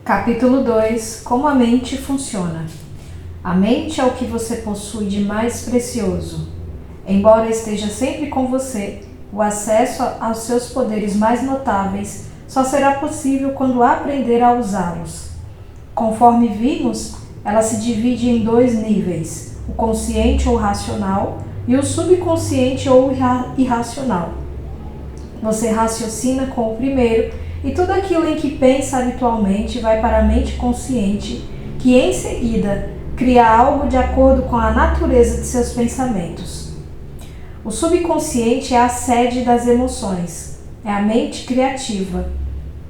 Capítulo 2. Como a mente funciona. A mente é o que você possui de mais precioso. Embora esteja sempre com você, o acesso aos seus poderes mais notáveis só será possível quando aprender a usá-los. Conforme vimos, ela se divide em dois níveis, o consciente ou racional e o subconsciente ou irracional. Você raciocina com o primeiro e tudo aquilo em que pensa habitualmente vai para a mente consciente, que em seguida cria algo de acordo com a natureza de seus pensamentos. O subconsciente é a sede das emoções, é a mente criativa.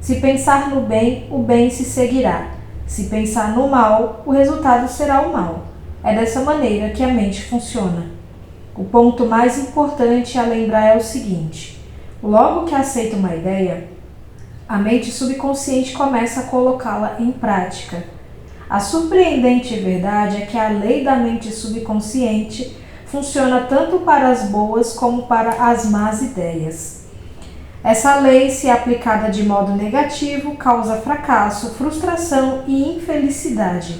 Se pensar no bem, o bem se seguirá. Se pensar no mal, o resultado será o mal. É dessa maneira que a mente funciona. O ponto mais importante a lembrar é o seguinte: logo que aceita uma ideia, a mente subconsciente começa a colocá-la em prática. A surpreendente verdade é que a lei da mente subconsciente funciona tanto para as boas como para as más ideias. Essa lei, se aplicada de modo negativo, causa fracasso, frustração e infelicidade.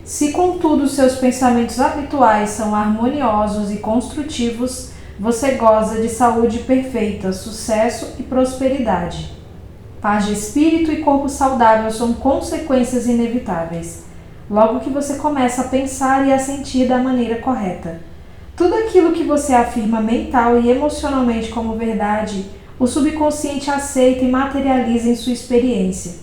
Se, contudo, seus pensamentos habituais são harmoniosos e construtivos, você goza de saúde perfeita, sucesso e prosperidade. Paz de espírito e corpo saudável são consequências inevitáveis, logo que você começa a pensar e a sentir da maneira correta. Tudo aquilo que você afirma mental e emocionalmente como verdade, o subconsciente aceita e materializa em sua experiência.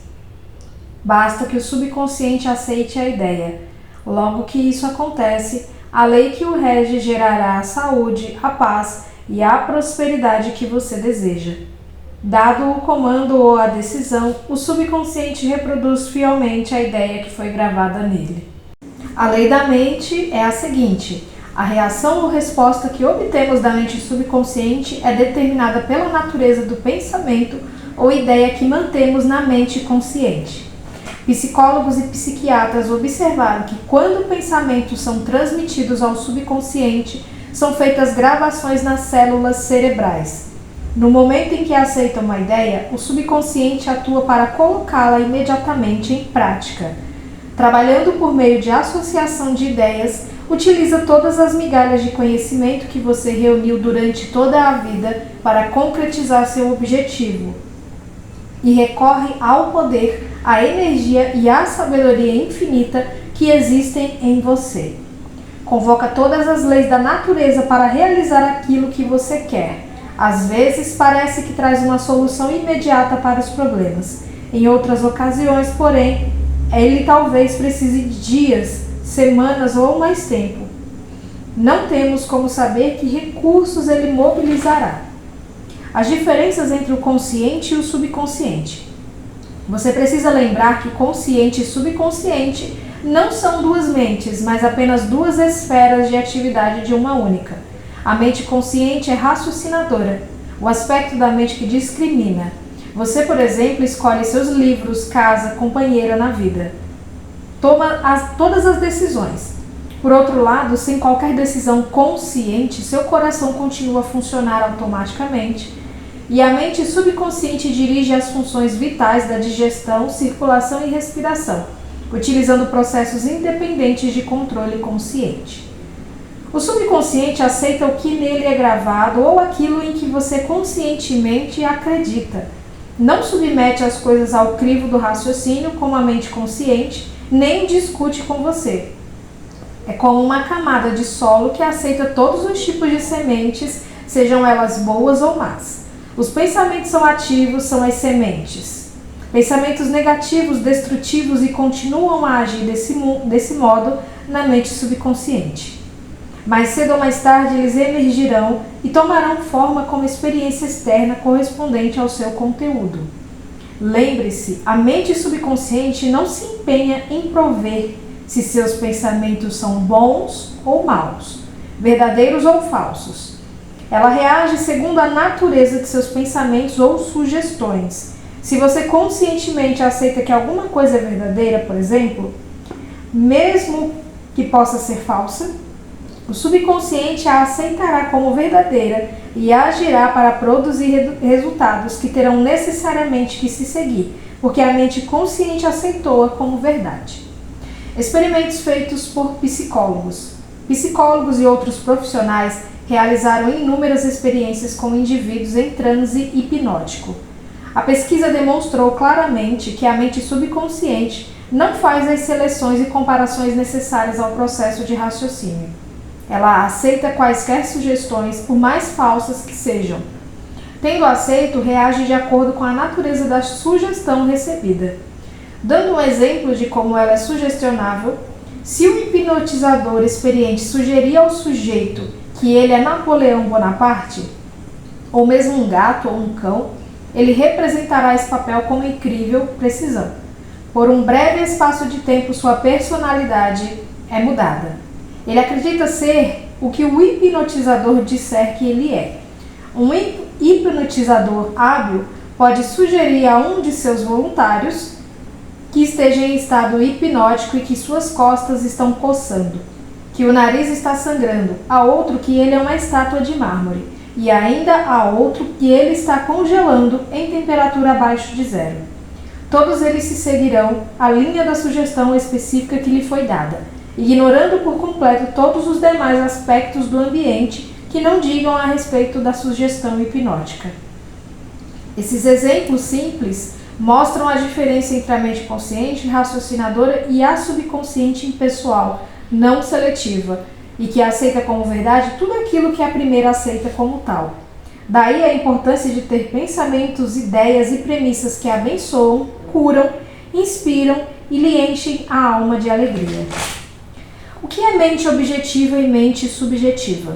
Basta que o subconsciente aceite a ideia. Logo que isso acontece, a lei que o rege gerará a saúde, a paz e a prosperidade que você deseja. Dado o comando ou a decisão, o subconsciente reproduz fielmente a ideia que foi gravada nele. A lei da mente é a seguinte: a reação ou resposta que obtemos da mente subconsciente é determinada pela natureza do pensamento ou ideia que mantemos na mente consciente. Psicólogos e psiquiatras observaram que quando pensamentos são transmitidos ao subconsciente, são feitas gravações nas células cerebrais. No momento em que aceita uma ideia, o subconsciente atua para colocá-la imediatamente em prática. Trabalhando por meio de associação de ideias, utiliza todas as migalhas de conhecimento que você reuniu durante toda a vida para concretizar seu objetivo. E recorre ao poder, à energia e à sabedoria infinita que existem em você. Convoca todas as leis da natureza para realizar aquilo que você quer. Às vezes parece que traz uma solução imediata para os problemas. Em outras ocasiões, porém, ele talvez precise de dias, semanas ou mais tempo. Não temos como saber que recursos ele mobilizará. As diferenças entre o consciente e o subconsciente. Você precisa lembrar que consciente e subconsciente não são duas mentes, mas apenas duas esferas de atividade de uma única. A mente consciente é raciocinadora, o aspecto da mente que discrimina. Você, por exemplo, escolhe seus livros, casa, companheira na vida. Toma todas as decisões. Por outro lado, sem qualquer decisão consciente, seu coração continua a funcionar automaticamente e a mente subconsciente dirige as funções vitais da digestão, circulação e respiração, utilizando processos independentes de controle consciente. O subconsciente aceita o que nele é gravado ou aquilo em que você conscientemente acredita. Não submete as coisas ao crivo do raciocínio como a mente consciente, nem discute com você. É como uma camada de solo que aceita todos os tipos de sementes, sejam elas boas ou más. Os pensamentos são ativos, são as sementes. Pensamentos negativos, destrutivos e continuam a agir desse modo na mente subconsciente. Mais cedo ou mais tarde eles emergirão e tomarão forma como experiência externa correspondente ao seu conteúdo. Lembre-se, a mente subconsciente não se empenha em prover se seus pensamentos são bons ou maus, verdadeiros ou falsos. Ela reage segundo a natureza de seus pensamentos ou sugestões. Se você conscientemente aceita que alguma coisa é verdadeira, por exemplo, mesmo que possa ser falsa, o subconsciente a aceitará como verdadeira e agirá para produzir resultados que terão necessariamente que se seguir, porque a mente consciente aceitou-a como verdade. Experimentos feitos por psicólogos. Psicólogos e outros profissionais realizaram inúmeras experiências com indivíduos em transe hipnótico. A pesquisa demonstrou claramente que a mente subconsciente não faz as seleções e comparações necessárias ao processo de raciocínio. Ela aceita quaisquer sugestões, por mais falsas que sejam. Tendo aceito, reage de acordo com a natureza da sugestão recebida. Dando um exemplo de como ela é sugestionável, se o hipnotizador experiente sugerir ao sujeito que ele é Napoleão Bonaparte, ou mesmo um gato ou um cão, ele representará esse papel com incrível precisão. Por um breve espaço de tempo, sua personalidade é mudada. Ele acredita ser o que o hipnotizador disser que ele é. Um hipnotizador hábil pode sugerir a um de seus voluntários que esteja em estado hipnótico e que suas costas estão coçando, que o nariz está sangrando, a outro que ele é uma estátua de mármore, e ainda a outro que ele está congelando em temperatura abaixo de zero. Todos eles se seguirão a linha da sugestão específica que lhe foi dada, ignorando por completo todos os demais aspectos do ambiente que não digam a respeito da sugestão hipnótica. Esses exemplos simples mostram a diferença entre a mente consciente, raciocinadora e a subconsciente impessoal, não seletiva, e que aceita como verdade tudo aquilo que a primeira aceita como tal. Daí a importância de ter pensamentos, ideias e premissas que abençoam, curam, inspiram e lhe enchem a alma de alegria. O que é mente objetiva e mente subjetiva?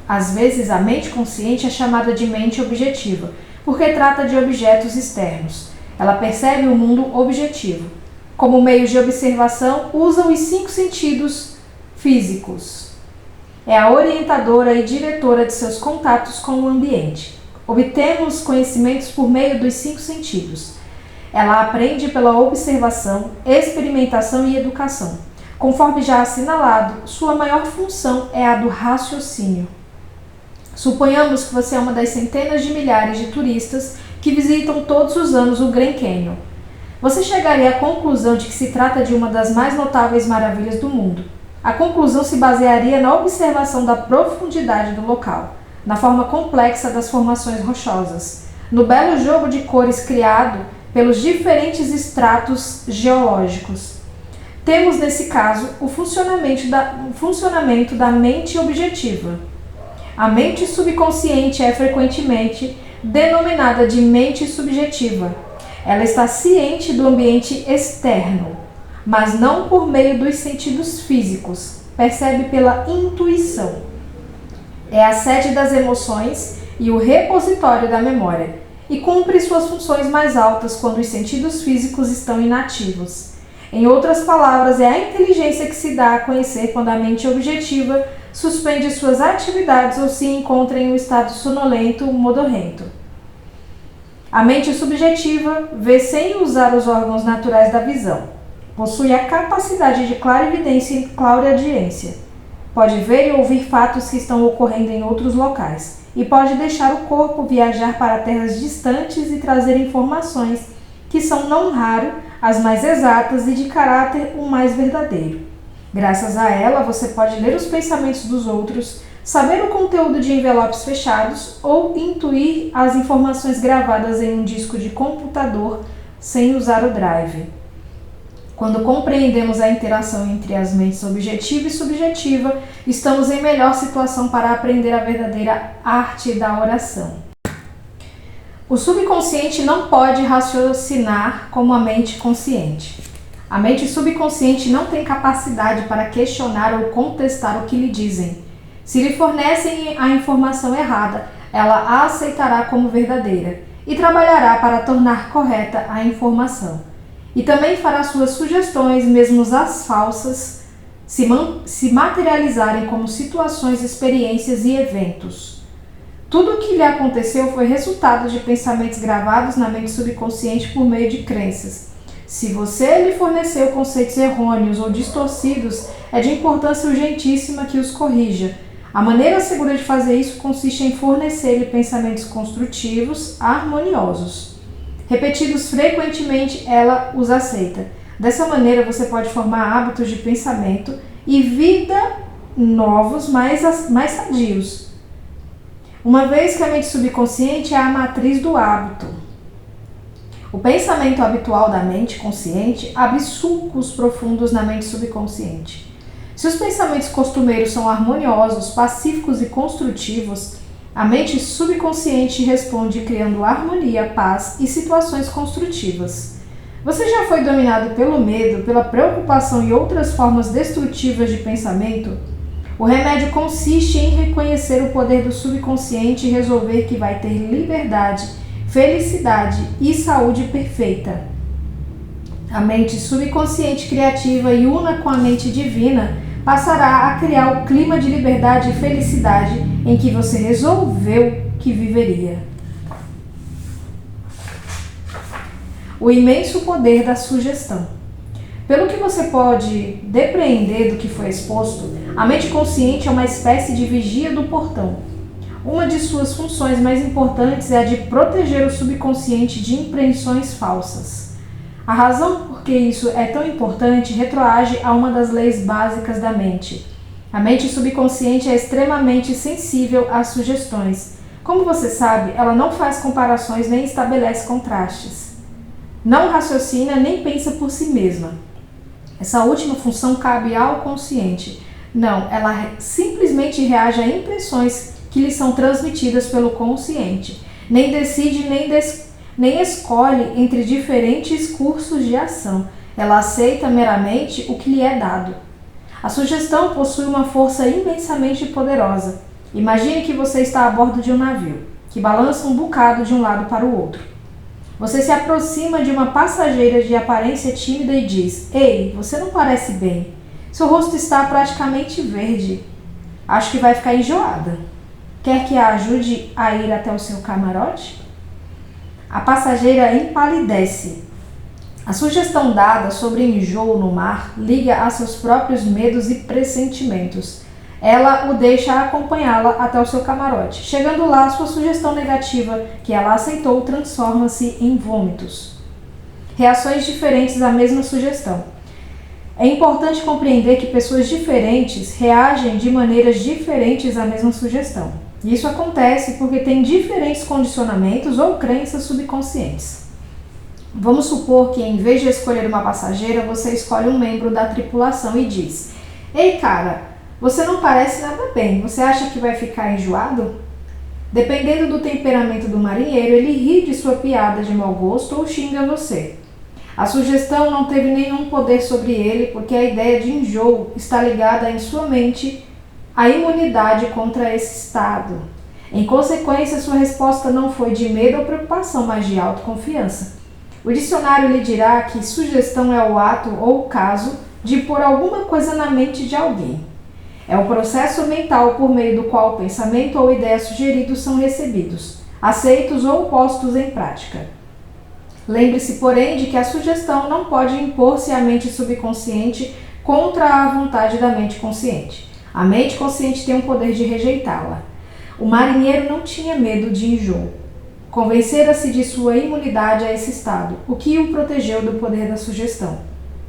Às vezes a mente consciente é chamada de mente objetiva, porque trata de objetos externos. Ela percebe o mundo objetivo. Como meio de observação, usa os 5 sentidos físicos. É a orientadora e diretora de seus contatos com o ambiente. Obtemos conhecimentos por meio dos 5 sentidos. Ela aprende pela observação, experimentação e educação. Conforme já assinalado, sua maior função é a do raciocínio. Suponhamos que você é uma das centenas de milhares de turistas que visitam todos os anos o Grand Canyon. Você chegaria à conclusão de que se trata de uma das mais notáveis maravilhas do mundo. A conclusão se basearia na observação da profundidade do local, na forma complexa das formações rochosas, no belo jogo de cores criado pelos diferentes estratos geológicos. Temos, nesse caso, o funcionamento da mente objetiva. A mente subconsciente é frequentemente denominada de mente subjetiva. Ela está ciente do ambiente externo, mas não por meio dos sentidos físicos, percebe pela intuição. É a sede das emoções e o repositório da memória, e cumpre suas funções mais altas quando os sentidos físicos estão inativos. Em outras palavras, é a inteligência que se dá a conhecer quando a mente objetiva suspende suas atividades ou se encontra em um estado sonolento ou modorrento. A mente subjetiva vê sem usar os órgãos naturais da visão. Possui a capacidade de clarividência e clareaudiência. Pode ver e ouvir fatos que estão ocorrendo em outros locais. E pode deixar o corpo viajar para terras distantes e trazer informações que são não raro as mais exatas e de caráter o mais verdadeiro. Graças a ela, você pode ler os pensamentos dos outros, saber o conteúdo de envelopes fechados ou intuir as informações gravadas em um disco de computador sem usar o drive. Quando compreendemos a interação entre as mentes objetiva e subjetiva, estamos em melhor situação para aprender a verdadeira arte da oração. O subconsciente não pode raciocinar como a mente consciente. A mente subconsciente não tem capacidade para questionar ou contestar o que lhe dizem. Se lhe fornecem a informação errada, ela a aceitará como verdadeira e trabalhará para tornar correta a informação. E também fará suas sugestões, mesmo as falsas, se materializarem como situações, experiências e eventos. Tudo o que lhe aconteceu foi resultado de pensamentos gravados na mente subconsciente por meio de crenças. Se você lhe forneceu conceitos errôneos ou distorcidos, é de importância urgentíssima que os corrija. A maneira segura de fazer isso consiste em fornecer-lhe pensamentos construtivos, harmoniosos. Repetidos frequentemente, ela os aceita. Dessa maneira, você pode formar hábitos de pensamento e vida novos, mais sadios. Uma vez que a mente subconsciente é a matriz do hábito. O pensamento habitual da mente consciente abre sulcos profundos na mente subconsciente. Se os pensamentos costumeiros são harmoniosos, pacíficos e construtivos, a mente subconsciente responde criando harmonia, paz e situações construtivas. Você já foi dominado pelo medo, pela preocupação e outras formas destrutivas de pensamento? O remédio consiste em reconhecer o poder do subconsciente e resolver que vai ter liberdade, felicidade e saúde perfeita. A mente subconsciente criativa e una com a mente divina passará a criar o clima de liberdade e felicidade em que você resolveu que viveria. O imenso poder da sugestão. Pelo que você pode depreender do que foi exposto, a mente consciente é uma espécie de vigia do portão. Uma de suas funções mais importantes é a de proteger o subconsciente de impressões falsas. A razão por que isso é tão importante retroage a uma das leis básicas da mente. A mente subconsciente é extremamente sensível às sugestões. Como você sabe, ela não faz comparações nem estabelece contrastes. Não raciocina nem pensa por si mesma. Essa última função cabe ao consciente. Não, ela simplesmente reage a impressões que lhe são transmitidas pelo consciente. Nem decide, nem escolhe entre diferentes cursos de ação. Ela aceita meramente o que lhe é dado. A sugestão possui uma força imensamente poderosa. Imagine que você está a bordo de um navio, que balança um bocado de um lado para o outro. Você se aproxima de uma passageira de aparência tímida e diz: "Ei, você não parece bem. Seu rosto está praticamente verde. Acho que vai ficar enjoada. Quer que a ajude a ir até o seu camarote?" A passageira empalidece. A sugestão dada sobre enjoo no mar liga a seus próprios medos e pressentimentos. Ela o deixa acompanhá-la até o seu camarote. Chegando lá, sua sugestão negativa, que ela aceitou, transforma-se em vômitos. Reações diferentes à mesma sugestão. É importante compreender que pessoas diferentes reagem de maneiras diferentes à mesma sugestão. Isso acontece porque têm diferentes condicionamentos ou crenças subconscientes. Vamos supor que, em vez de escolher uma passageira, você escolhe um membro da tripulação e diz: "Ei, cara, você não parece nada bem. Você acha que vai ficar enjoado?" Dependendo do temperamento do marinheiro, ele ri de sua piada de mau gosto ou xinga você. A sugestão não teve nenhum poder sobre ele porque a ideia de enjoo está ligada em sua mente à imunidade contra esse estado. Em consequência, sua resposta não foi de medo ou preocupação, mas de autoconfiança. O dicionário lhe dirá que sugestão é o ato ou o caso de pôr alguma coisa na mente de alguém. É o processo mental por meio do qual o pensamento ou ideia sugeridos são recebidos, aceitos ou postos em prática. Lembre-se, porém, de que a sugestão não pode impor-se à mente subconsciente contra a vontade da mente consciente. A mente consciente tem o poder de rejeitá-la. O marinheiro não tinha medo de enjoo. Convencera-se de sua imunidade a esse estado, o que o protegeu do poder da sugestão,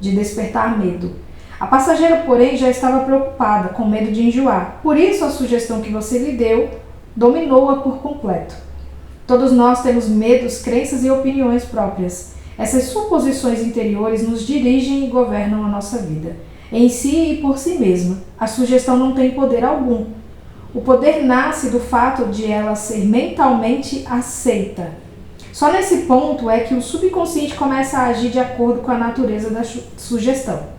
de despertar medo. A passageira, porém, já estava preocupada, com medo de enjoar. Por isso, a sugestão que você lhe deu dominou-a por completo. Todos nós temos medos, crenças e opiniões próprias. Essas suposições interiores nos dirigem e governam a nossa vida. Em si e por si mesma, a sugestão não tem poder algum. O poder nasce do fato de ela ser mentalmente aceita. Só nesse ponto é que o subconsciente começa a agir de acordo com a natureza da sugestão.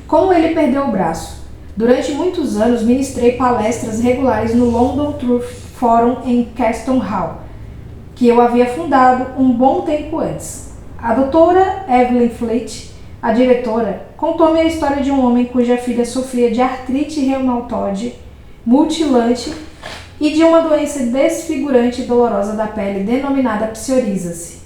Como ele perdeu o braço? Durante muitos anos ministrei palestras regulares no London Truth Forum em Castle Hall, que eu havia fundado um bom tempo antes. A doutora Evelyn Fleet, a diretora, contou-me a história de um homem cuja filha sofria de artrite reumatoide mutilante e de uma doença desfigurante e dolorosa da pele denominada psoríase.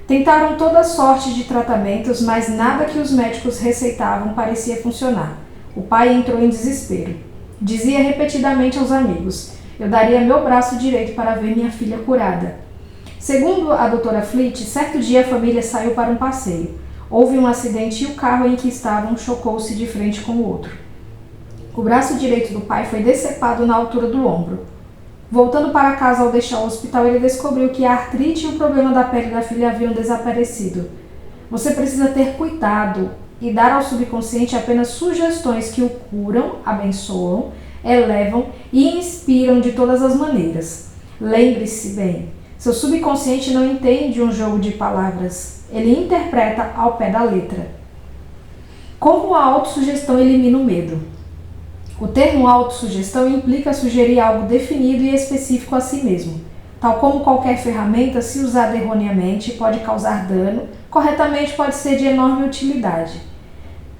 Tentaram toda sorte de tratamentos, mas nada que os médicos receitavam parecia funcionar. O pai entrou em desespero. Dizia repetidamente aos amigos: "Eu daria meu braço direito para ver minha filha curada." Segundo a doutora Fleet, certo dia a família saiu para um passeio. Houve um acidente e o carro em que estavam chocou-se de frente com o outro. O braço direito do pai foi decepado na altura do ombro. Voltando para casa ao deixar o hospital, ele descobriu que a artrite e o problema da pele da filha haviam desaparecido. Você precisa ter cuidado e dar ao subconsciente apenas sugestões que o curam, abençoam, elevam e inspiram de todas as maneiras. Lembre-se bem, seu subconsciente não entende um jogo de palavras, ele interpreta ao pé da letra. Como a autossugestão elimina o medo? O termo autossugestão implica sugerir algo definido e específico a si mesmo. Tal como qualquer ferramenta, se usada erroneamente, pode causar dano, corretamente pode ser de enorme utilidade.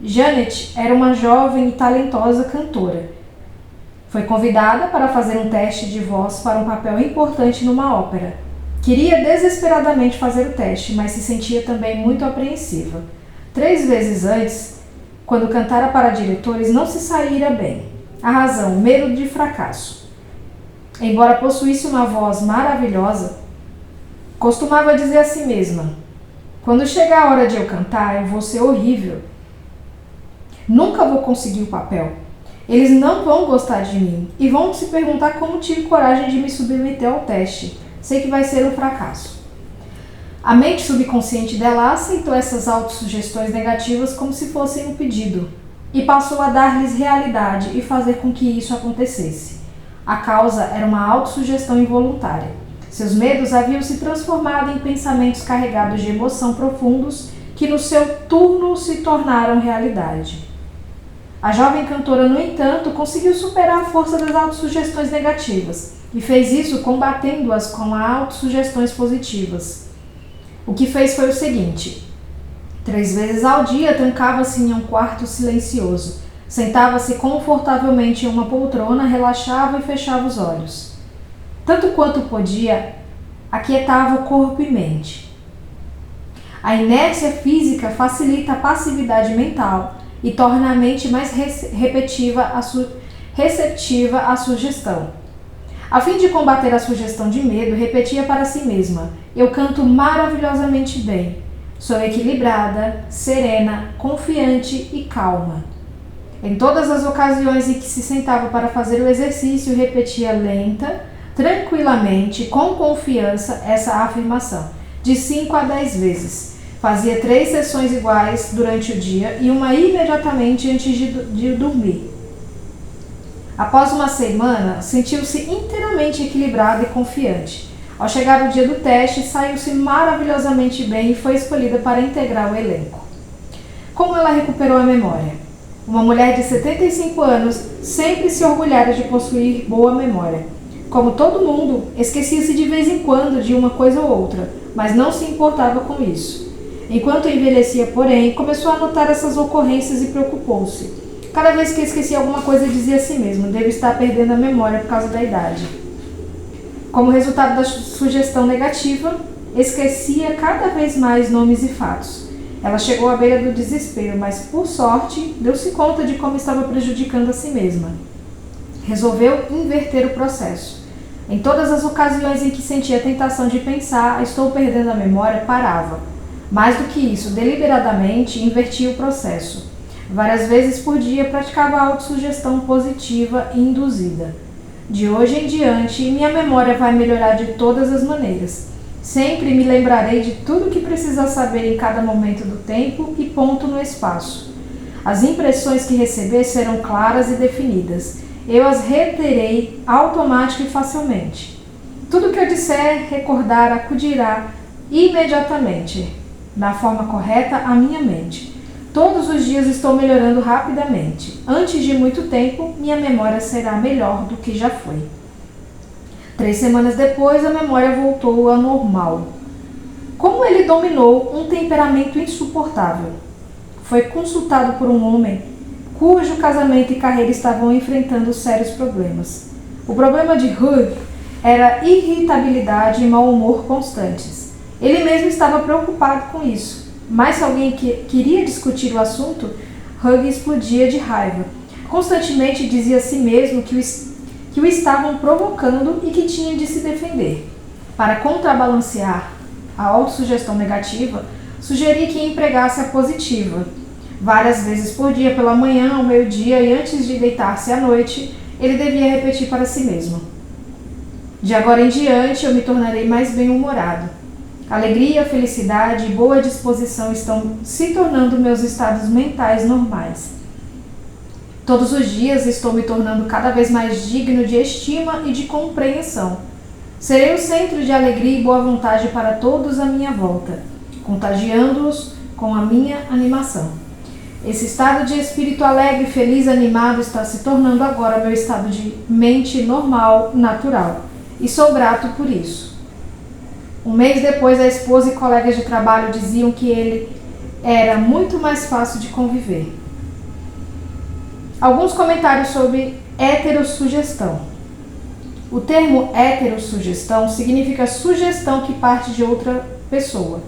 Janet era uma jovem e talentosa cantora. Foi convidada para fazer um teste de voz para um papel importante numa ópera. Queria desesperadamente fazer o teste, mas se sentia também muito apreensiva. 3 vezes antes, quando cantara para diretores, não se saíra bem. A razão, medo de fracasso. Embora possuísse uma voz maravilhosa, costumava dizer a si mesma: quando chegar a hora de eu cantar, eu vou ser horrível. Nunca vou conseguir o papel. Eles não vão gostar de mim e vão se perguntar como tive coragem de me submeter ao teste. Sei que vai ser um fracasso. A mente subconsciente dela aceitou essas autossugestões negativas como se fossem um pedido e passou a dar-lhes realidade e fazer com que isso acontecesse. A causa era uma autossugestão involuntária. Seus medos haviam se transformado em pensamentos carregados de emoção profundos que no seu turno se tornaram realidade. A jovem cantora, no entanto, conseguiu superar a força das autossugestões negativas e fez isso combatendo-as com autossugestões positivas. O que fez foi o seguinte: 3 vezes ao dia trancava-se em um quarto silencioso, sentava-se confortavelmente em uma poltrona, relaxava e fechava os olhos. Tanto quanto podia, aquietava o corpo e mente. A inércia física facilita a passividade mental e torna a mente mais receptiva à sugestão. A fim de combater a sugestão de medo, repetia para si mesma: eu canto maravilhosamente bem. Sou equilibrada, serena, confiante e calma. Em todas as ocasiões em que se sentava para fazer o exercício, repetia lenta, tranquilamente, com confiança, essa afirmação, de 5 a 10 vezes. Fazia 3 sessões iguais durante o dia e uma imediatamente antes de dormir. Após uma semana, sentiu-se inteiramente equilibrada e confiante. Ao chegar o dia do teste, saiu-se maravilhosamente bem e foi escolhida para integrar o elenco. Como ela recuperou a memória? Uma mulher de 75 anos sempre se orgulhara de possuir boa memória. Como todo mundo, esquecia-se de vez em quando de uma coisa ou outra, mas não se importava com isso. Enquanto envelhecia, porém, começou a notar essas ocorrências e preocupou-se. Cada vez que esquecia alguma coisa, dizia a si mesmo: devo estar perdendo a memória por causa da idade. Como resultado da sugestão negativa, esquecia cada vez mais nomes e fatos. Ela chegou à beira do desespero, mas, por sorte, deu-se conta de como estava prejudicando a si mesma. Resolveu inverter o processo. Em todas as ocasiões em que sentia a tentação de pensar: estou perdendo a memória, parava. Mais do que isso, deliberadamente invertia o processo. Várias vezes por dia praticava a autossugestão positiva e induzida. De hoje em diante, minha memória vai melhorar de todas as maneiras. Sempre me lembrarei de tudo que precisa saber em cada momento do tempo e ponto no espaço. As impressões que receber serão claras e definidas. Eu as reterei automática e facilmente. Tudo que eu disser, recordar, acudirá imediatamente, da forma correta, à minha mente. Todos os dias estou melhorando rapidamente. Antes de muito tempo, minha memória será melhor do que já foi. 3 semanas depois, a memória voltou ao normal. Como ele dominou um temperamento insuportável? Foi consultado por um homem cujo casamento e carreira estavam enfrentando sérios problemas. O problema de Hugh era irritabilidade e mau humor constantes. Ele mesmo estava preocupado com isso. Mas se alguém queria discutir o assunto, Hugh explodia de raiva. Constantemente dizia a si mesmo que o estavam provocando e que tinha de se defender. Para contrabalancear a autossugestão negativa, sugeri que empregasse a positiva. Várias vezes por dia, pela manhã, ao meio-dia e antes de deitar-se à noite, ele devia repetir para si mesmo: de agora em diante eu me tornarei mais bem-humorado. Alegria, felicidade e boa disposição estão se tornando meus estados mentais normais. Todos os dias estou me tornando cada vez mais digno de estima e de compreensão. Serei o centro de alegria e boa vontade para todos à minha volta, contagiando-os com a minha animação. Esse estado de espírito alegre, feliz e animado está se tornando agora meu estado de mente normal, natural, e sou grato por isso. Um mês depois, a esposa e colegas de trabalho diziam que ele era muito mais fácil de conviver. Alguns comentários sobre heterossugestão. O termo heterossugestão significa sugestão que parte de outra pessoa.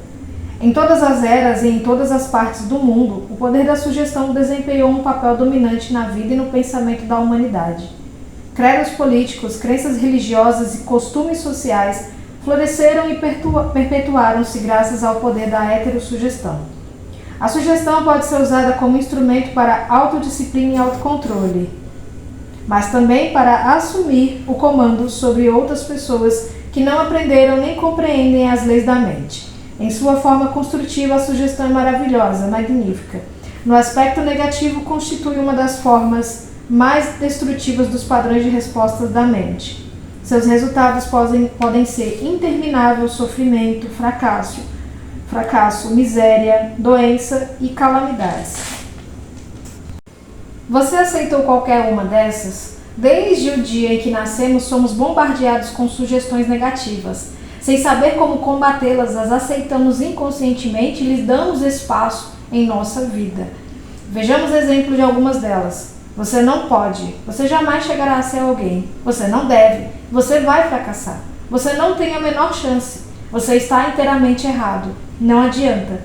Em todas as eras e em todas as partes do mundo, o poder da sugestão desempenhou um papel dominante na vida e no pensamento da humanidade. Credos políticos, crenças religiosas e costumes sociais floresceram e perpetuaram-se graças ao poder da heterossugestão. A sugestão pode ser usada como instrumento para autodisciplina e autocontrole, mas também para assumir o comando sobre outras pessoas que não aprenderam nem compreendem as leis da mente. Em sua forma construtiva, a sugestão é maravilhosa, magnífica. No aspecto negativo, constitui uma das formas mais destrutivas dos padrões de respostas da mente. Seus resultados podem ser interminável sofrimento, fracasso, miséria, doença e calamidades. Você aceitou qualquer uma dessas? Desde o dia em que nascemos, somos bombardeados com sugestões negativas. Sem saber como combatê-las, as aceitamos inconscientemente e lhes damos espaço em nossa vida. Vejamos exemplo de algumas delas. Você não pode. Você jamais chegará a ser alguém. Você não deve. Você vai fracassar. Você não tem a menor chance. Você está inteiramente errado. Não adianta.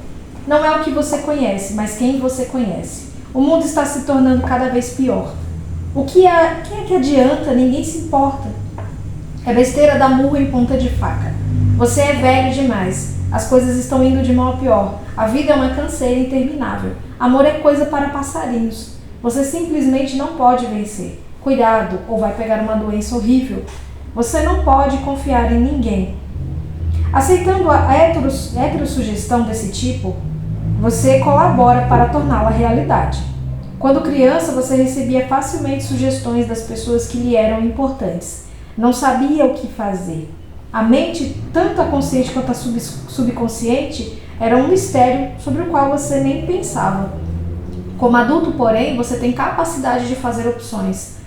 Não é o que você conhece, mas quem você conhece. O mundo está se tornando cada vez pior. Quem é que adianta? Ninguém se importa. É besteira dar murro em ponta de faca. Você é velho demais. As coisas estão indo de mal a pior. A vida é uma canseira interminável. Amor é coisa para passarinhos. Você simplesmente não pode vencer. Cuidado, ou vai pegar uma doença horrível. Você não pode confiar em ninguém. Aceitando a heterossugestão desse tipo, você colabora para torná-la realidade. Quando criança, você recebia facilmente sugestões das pessoas que lhe eram importantes. Não sabia o que fazer. A mente, tanto a consciente quanto a subconsciente, era um mistério sobre o qual você nem pensava. Como adulto, porém, você tem capacidade de fazer opções.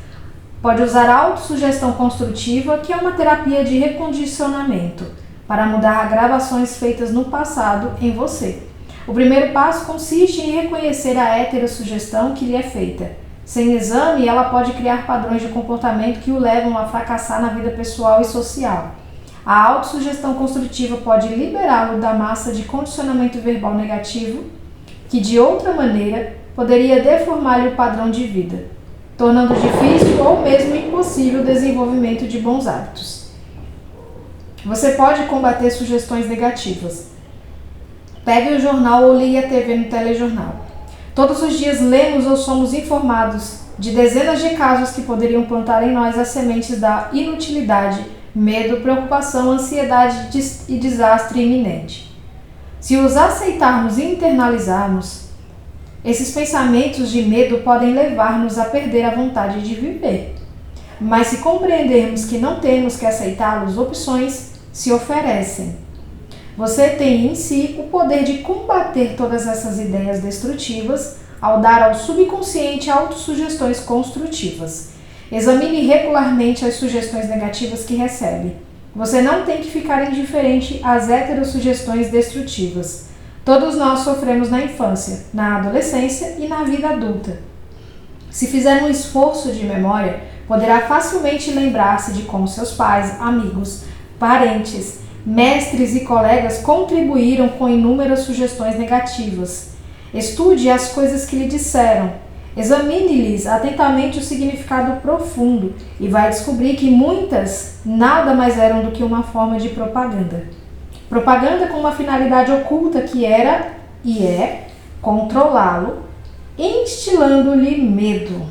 Pode usar a autossugestão construtiva, que é uma terapia de recondicionamento, para mudar gravações feitas no passado em você. O primeiro passo consiste em reconhecer a heterossugestão que lhe é feita. Sem exame, ela pode criar padrões de comportamento que o levam a fracassar na vida pessoal e social. A autossugestão construtiva pode liberá-lo da massa de condicionamento verbal negativo, que de outra maneira poderia deformar-lhe o padrão de vida, tornando difícil ou mesmo impossível o desenvolvimento de bons hábitos. Você pode combater sugestões negativas. Pegue o jornal ou ligue a TV no telejornal. Todos os dias lemos ou somos informados de dezenas de casos que poderiam plantar em nós as sementes da inutilidade, medo, preocupação, ansiedade e desastre iminente. Se os aceitarmos e internalizarmos, esses pensamentos de medo podem levar-nos a perder a vontade de viver. Mas se compreendermos que não temos que aceitá-los, opções se oferecem. Você tem em si o poder de combater todas essas ideias destrutivas ao dar ao subconsciente autossugestões construtivas. Examine regularmente as sugestões negativas que recebe. Você não tem que ficar indiferente às heterossugestões destrutivas. Todos nós sofremos na infância, na adolescência e na vida adulta. Se fizer um esforço de memória, poderá facilmente lembrar-se de como seus pais, amigos, parentes, mestres e colegas contribuíram com inúmeras sugestões negativas. Estude as coisas que lhe disseram. Examine-lhes atentamente o significado profundo e vai descobrir que muitas nada mais eram do que uma forma de propaganda. Propaganda com uma finalidade oculta que era e é controlá-lo, instilando-lhe medo.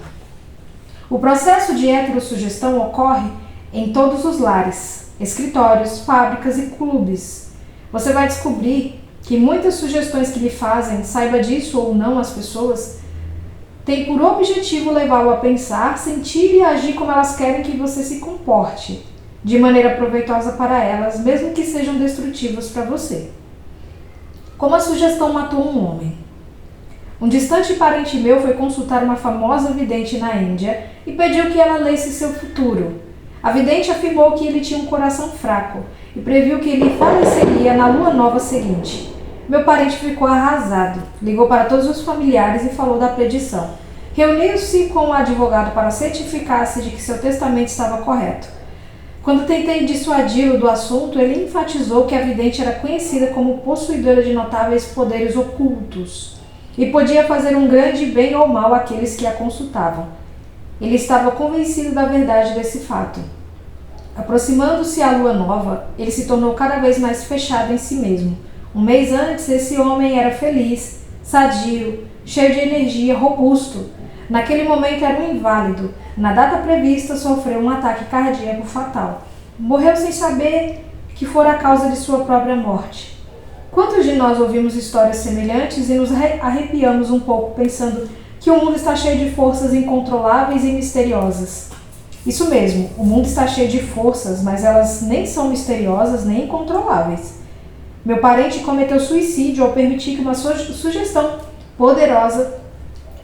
O processo de heterossugestão ocorre em todos os lares, escritórios, fábricas e clubes. Você vai descobrir que muitas sugestões que lhe fazem, saiba disso ou não as pessoas, têm por objetivo levá-lo a pensar, sentir e agir como elas querem que você se comporte, de maneira proveitosa para elas, mesmo que sejam destrutivas para você. Como a sugestão matou um homem. Um distante parente meu foi consultar uma famosa vidente na Índia e pediu que ela lesse seu futuro. A vidente afirmou que ele tinha um coração fraco e previu que ele faleceria na lua nova seguinte. Meu parente ficou arrasado, ligou para todos os familiares e falou da predição. Reuniu-se com o advogado para certificar-se de que seu testamento estava correto. Quando tentei dissuadi-lo do assunto, ele enfatizou que a vidente era conhecida como possuidora de notáveis poderes ocultos e podia fazer um grande bem ou mal àqueles que a consultavam. Ele estava convencido da verdade desse fato. Aproximando-se à lua nova, ele se tornou cada vez mais fechado em si mesmo. Um mês antes, esse homem era feliz, sadio, cheio de energia, robusto. Naquele momento era um inválido. Na data prevista, sofreu um ataque cardíaco fatal. Morreu sem saber que fora a causa de sua própria morte. Quantos de nós ouvimos histórias semelhantes e nos arrepiamos um pouco pensando que o mundo está cheio de forças incontroláveis e misteriosas? Isso mesmo, o mundo está cheio de forças, mas elas nem são misteriosas nem incontroláveis. Meu parente cometeu suicídio ao permitir que uma sugestão poderosa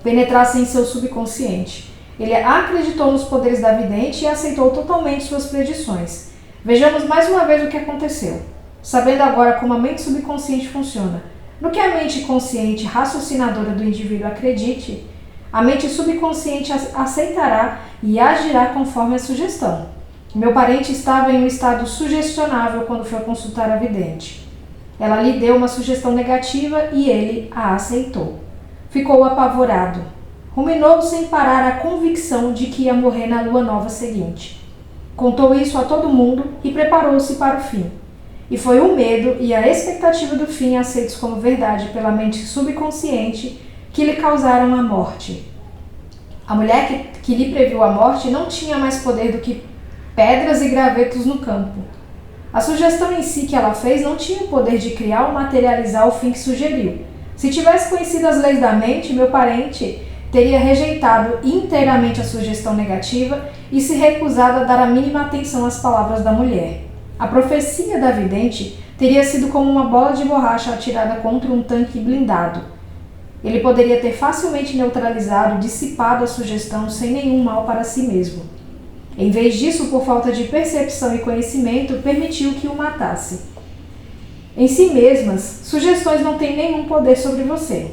penetrasse em seu subconsciente. Ele acreditou nos poderes da vidente e aceitou totalmente suas predições. Vejamos mais uma vez o que aconteceu. Sabendo agora como a mente subconsciente funciona, no que a mente consciente raciocinadora do indivíduo acredite, a mente subconsciente aceitará e agirá conforme a sugestão. Meu parente estava em um estado sugestionável quando foi consultar a vidente. Ela lhe deu uma sugestão negativa e ele a aceitou. Ficou apavorado. Ruminou sem parar a convicção de que ia morrer na lua nova seguinte. Contou isso a todo mundo e preparou-se para o fim. E foi o medo e a expectativa do fim aceitos como verdade pela mente subconsciente que lhe causaram a morte. A mulher que lhe previu a morte não tinha mais poder do que pedras e gravetos no campo. A sugestão em si que ela fez não tinha o poder de criar ou materializar o fim que sugeriu. Se tivesse conhecido as leis da mente, meu parente teria rejeitado inteiramente a sugestão negativa e se recusado a dar a mínima atenção às palavras da mulher. A profecia da vidente teria sido como uma bola de borracha atirada contra um tanque blindado. Ele poderia ter facilmente neutralizado, dissipado a sugestão sem nenhum mal para si mesmo. Em vez disso, por falta de percepção e conhecimento, permitiu que o matasse. Em si mesmas, sugestões não têm nenhum poder sobre você.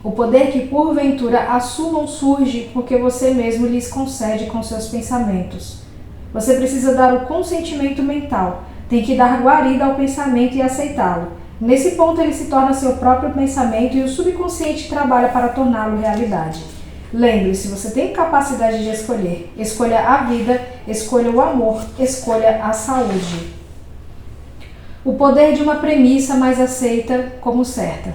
O poder que porventura assumam surge porque você mesmo lhes concede com seus pensamentos. Você precisa dar o consentimento mental, tem que dar guarida ao pensamento e aceitá-lo. Nesse ponto ele se torna seu próprio pensamento e o subconsciente trabalha para torná-lo realidade. Lembre-se, você tem capacidade de escolher. Escolha a vida, escolha o amor, escolha a saúde. O poder de uma premissa mais aceita como certa.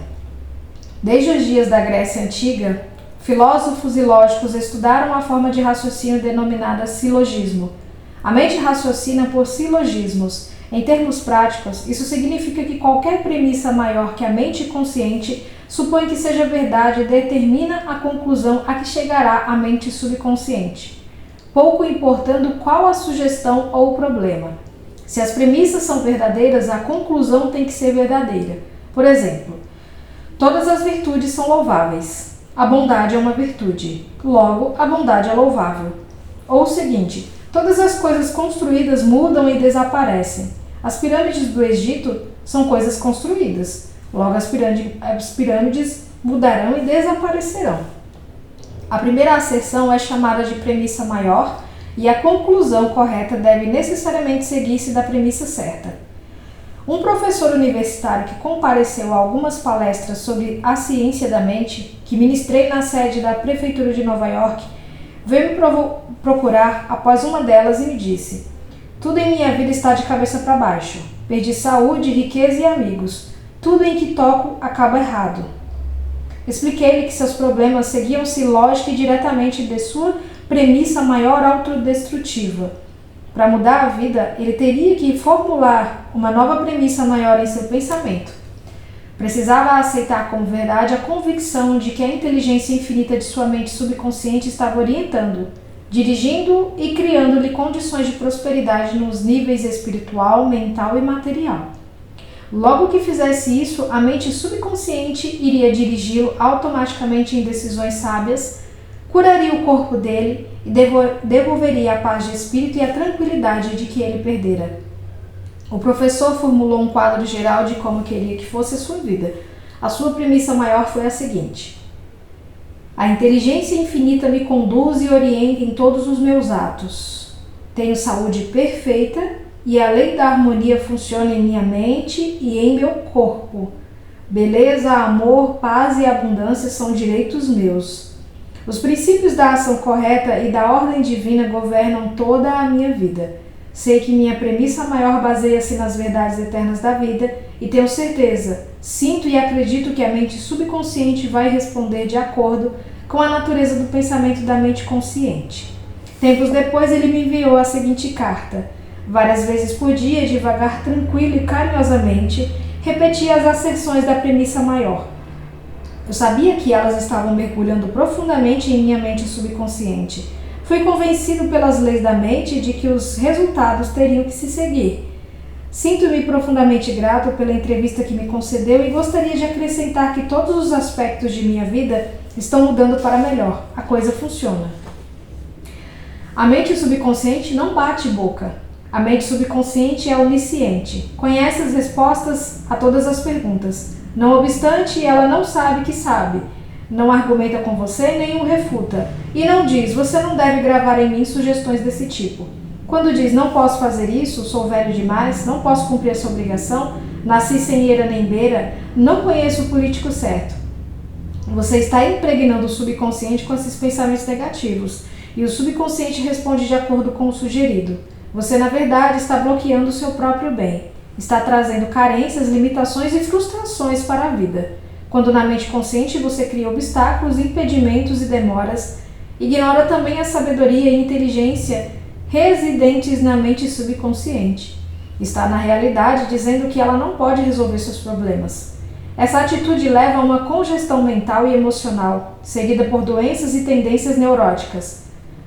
Desde os dias da Grécia Antiga, filósofos e lógicos estudaram a forma de raciocínio denominada silogismo. A mente raciocina por silogismos. Em termos práticos, isso significa que qualquer premissa maior que a mente consciente supõe que seja verdade e determina a conclusão a que chegará a mente subconsciente, pouco importando qual a sugestão ou o problema. Se as premissas são verdadeiras, a conclusão tem que ser verdadeira. Por exemplo, todas as virtudes são louváveis. A bondade é uma virtude. Logo, a bondade é louvável. Ou o seguinte, todas as coisas construídas mudam e desaparecem. As pirâmides do Egito são coisas construídas. Logo, as pirâmides mudarão e desaparecerão. A primeira asserção é chamada de premissa maior e a conclusão correta deve necessariamente seguir-se da premissa certa. Um professor universitário que compareceu a algumas palestras sobre a ciência da mente, que ministrei na sede da Prefeitura de Nova York, veio me procurar após uma delas e me disse: tudo em minha vida está de cabeça para baixo. Perdi saúde, riqueza e amigos. Tudo em que toco acaba errado. Expliquei-lhe que seus problemas seguiam-se lógica e diretamente de sua premissa maior autodestrutiva. Para mudar a vida, ele teria que formular uma nova premissa maior em seu pensamento. Precisava aceitar como verdade a convicção de que a inteligência infinita de sua mente subconsciente estava orientando, dirigindo e criando-lhe condições de prosperidade nos níveis espiritual, mental e material. Logo que fizesse isso, a mente subconsciente iria dirigi-lo automaticamente em decisões sábias, curaria o corpo dele e devolveria a paz de espírito e a tranquilidade de que ele perdera. O professor formulou um quadro geral de como queria que fosse a sua vida. A sua premissa maior foi a seguinte: a inteligência infinita me conduz e orienta em todos os meus atos. Tenho saúde perfeita e a lei da harmonia funciona em minha mente e em meu corpo. Beleza, amor, paz e abundância são direitos meus. Os princípios da ação correta e da ordem divina governam toda a minha vida. Sei que minha premissa maior baseia-se nas verdades eternas da vida e tenho certeza, sinto e acredito que a mente subconsciente vai responder de acordo com a natureza do pensamento da mente consciente. Tempos depois ele me enviou a seguinte carta. Várias vezes por dia, devagar, tranquilo e carinhosamente, repetia as asserções da premissa maior. Eu sabia que elas estavam mergulhando profundamente em minha mente subconsciente. Fui convencido pelas leis da mente de que os resultados teriam que se seguir. Sinto-me profundamente grato pela entrevista que me concedeu e gostaria de acrescentar que todos os aspectos de minha vida estão mudando para melhor. A coisa funciona. A mente subconsciente não bate boca. A mente subconsciente é onisciente. Conhece as respostas a todas as perguntas. Não obstante, ela não sabe que sabe. Não argumenta com você nem o refuta. E não diz: você não deve gravar em mim sugestões desse tipo. Quando diz: não posso fazer isso, sou velho demais, não posso cumprir essa obrigação, nasci sem eira nem beira, não conheço o político certo. Você está impregnando o subconsciente com esses pensamentos negativos. E o subconsciente responde de acordo com o sugerido. Você, na verdade, está bloqueando o seu próprio bem. Está trazendo carências, limitações e frustrações para a vida. Quando na mente consciente você cria obstáculos, impedimentos e demoras, ignora também a sabedoria e inteligência residentes na mente subconsciente. Está, na realidade, dizendo que ela não pode resolver seus problemas. Essa atitude leva a uma congestão mental e emocional, seguida por doenças e tendências neuróticas.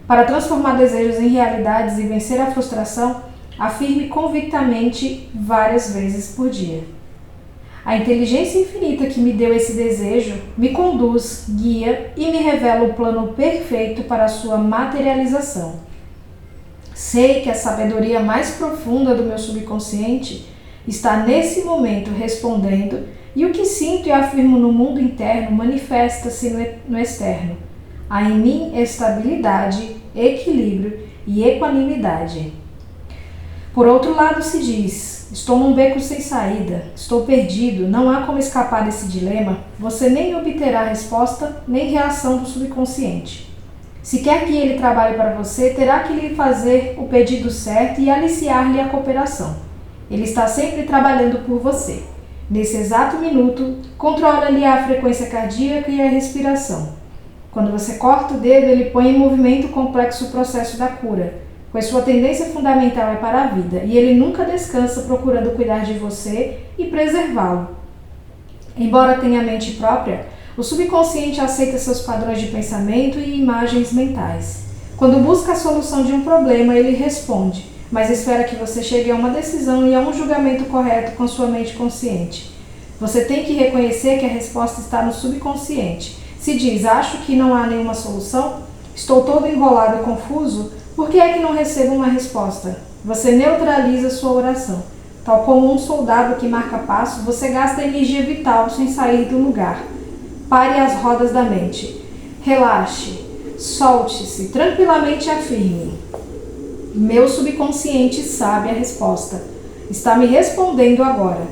Para transformar desejos em realidades e vencer a frustração, afirme convictamente várias vezes por dia. A inteligência infinita que me deu esse desejo me conduz, guia e me revela o plano perfeito para a sua materialização. Sei que a sabedoria mais profunda do meu subconsciente está nesse momento respondendo e o que sinto e afirmo no mundo interno manifesta-se no externo. Há em mim estabilidade, equilíbrio e equanimidade. Por outro lado se diz: estou num beco sem saída, estou perdido, não há como escapar desse dilema. Você nem obterá resposta nem reação do subconsciente. Se quer que ele trabalhe para você, terá que lhe fazer o pedido certo e aliciar-lhe a cooperação. Ele está sempre trabalhando por você. Nesse exato minuto, controla-lhe a frequência cardíaca e a respiração. Quando você corta o dedo, ele põe em movimento o complexo processo da cura, pois sua tendência fundamental é para a vida, e ele nunca descansa procurando cuidar de você e preservá-lo. Embora tenha mente própria, o subconsciente aceita seus padrões de pensamento e imagens mentais. Quando busca a solução de um problema, ele responde, mas espera que você chegue a uma decisão e a um julgamento correto com sua mente consciente. Você tem que reconhecer que a resposta está no subconsciente. Se diz: acho que não há nenhuma solução, estou todo enrolado e confuso, por que é que não recebo uma resposta? Você neutraliza sua oração. Tal como um soldado que marca passo, você gasta energia vital sem sair do lugar. Pare as rodas da mente. Relaxe. Solte-se. Tranquilamente afirme: meu subconsciente sabe a resposta. Está me respondendo agora.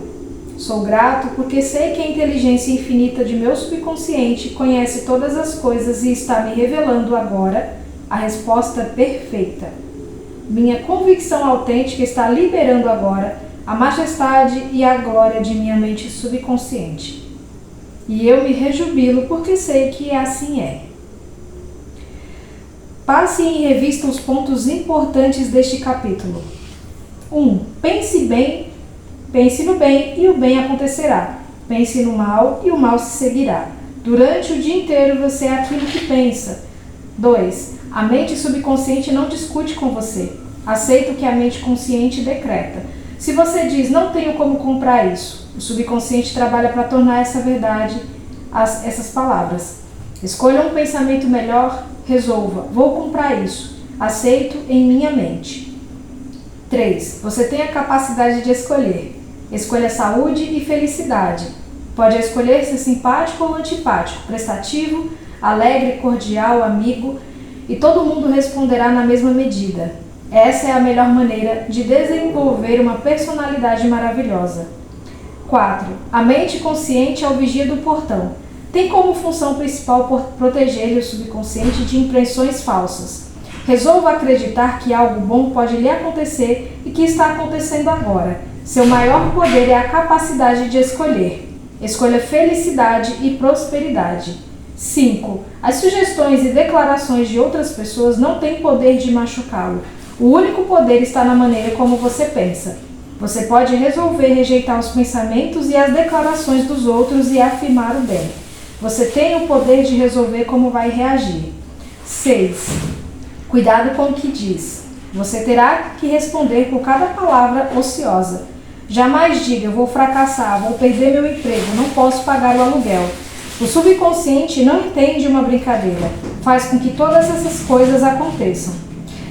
Sou grato porque sei que a inteligência infinita de meu subconsciente conhece todas as coisas e está me revelando agora a resposta perfeita. Minha convicção autêntica está liberando agora a majestade e a glória de minha mente subconsciente. E eu me rejubilo porque sei que assim é. Passe em revista os pontos importantes deste capítulo. 1. Pense no bem e o bem acontecerá. Pense no mal e o mal se seguirá. Durante o dia inteiro você é aquilo que pensa. 2. A mente subconsciente não discute com você. Aceita o que a mente consciente decreta. Se você diz, não tenho como comprar isso, o subconsciente trabalha para tornar essa verdade essas palavras. Escolha um pensamento melhor, resolva, vou comprar isso, aceito em minha mente. 3. Você tem a capacidade de escolher. Escolha saúde e felicidade. Pode escolher ser simpático ou antipático, prestativo, alegre, cordial, amigo, e todo mundo responderá na mesma medida. Essa é a melhor maneira de desenvolver uma personalidade maravilhosa. 4. A mente consciente é o vigia do portão. Tem como função principal proteger o subconsciente de impressões falsas. Resolva acreditar que algo bom pode lhe acontecer e que está acontecendo agora. Seu maior poder é a capacidade de escolher. Escolha felicidade e prosperidade. 5. As sugestões e declarações de outras pessoas não têm poder de machucá-lo. O único poder está na maneira como você pensa. Você pode resolver rejeitar os pensamentos e as declarações dos outros e afirmar o bem. Você tem o poder de resolver como vai reagir. 6. Cuidado com o que diz. Você terá que responder por cada palavra ociosa. Jamais diga, vou fracassar, vou perder meu emprego, não posso pagar o aluguel. O subconsciente não entende uma brincadeira. Faz com que todas essas coisas aconteçam.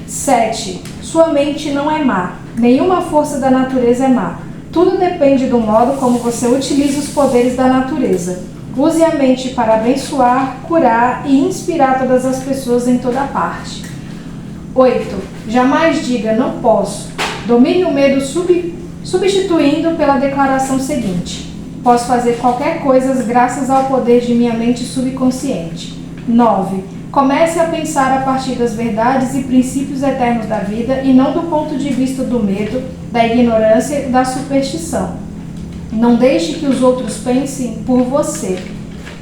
7. Sua mente não é má. Nenhuma força da natureza é má. Tudo depende do modo como você utiliza os poderes da natureza. Use a mente para abençoar, curar e inspirar todas as pessoas em toda parte. 8. Jamais diga, não posso. Domine o medo substituindo pela declaração seguinte. Posso fazer qualquer coisa graças ao poder de minha mente subconsciente. 9. Comece a pensar a partir das verdades e princípios eternos da vida e não do ponto de vista do medo, da ignorância e da superstição. Não deixe que os outros pensem por você.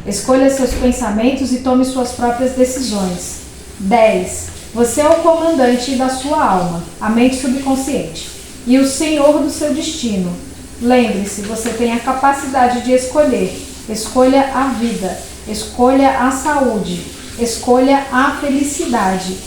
Escolha seus pensamentos e tome suas próprias decisões. 10. Você é o comandante da sua alma, a mente subconsciente, e o senhor do seu destino. Lembre-se, você tem a capacidade de escolher. Escolha a vida, escolha a saúde, escolha a felicidade.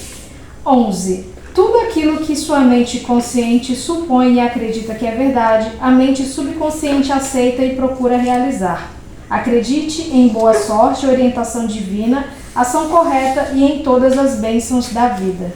11. Tudo aquilo que sua mente consciente supõe e acredita que é verdade, a mente subconsciente aceita e procura realizar. Acredite em boa sorte, orientação divina, ação correta e em todas as bênçãos da vida.